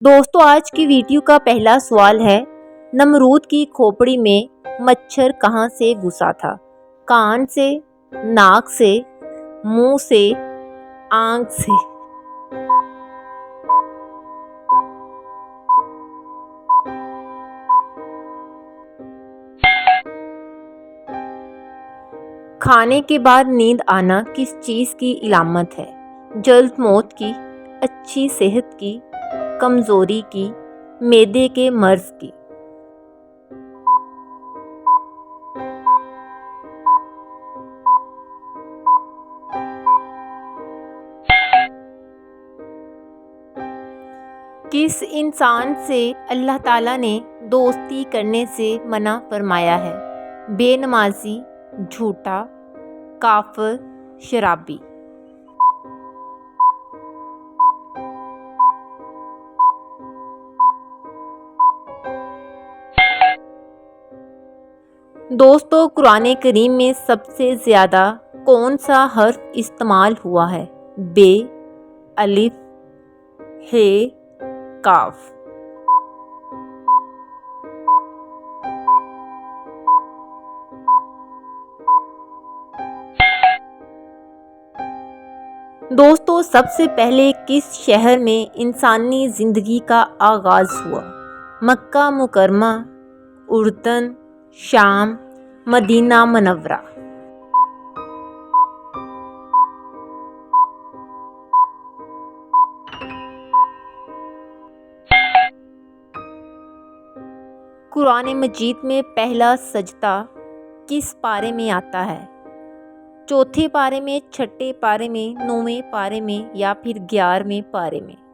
दोस्तों आज की वीडियो का पहला सवाल है, नमरूद की खोपड़ी में मच्छर कहाँ से घुसा था? कान से, नाक से, मुंह से, आंख से? खाने के बाद नींद आना किस चीज़ की इलामत है? जल्द मौत की, अच्छी सेहत की, कमज़ोरी की, मैदे के मर्ज़ की? किस इंसान से अल्लाह ताला ने दोस्ती करने से मना फरमाया है? बेनमाजी, झूठा, काफिर, शराबी? दोस्तों कुरान करीम में सबसे ज़्यादा कौन सा हर्फ इस्तेमाल हुआ है? बे, अलिफ, हे, काफ? दोस्तों सबसे पहले किस शहर में इंसानी ज़िंदगी का आगाज़ हुआ? मक्का मुकरमा, उर्दन, शाम, मदीना मनव्वरा? कुरान मजीद में पहला सजदा किस पारे में आता है? चौथे पारे में, छठे पारे में, नौवें पारे में या फिर 11वें पारे में?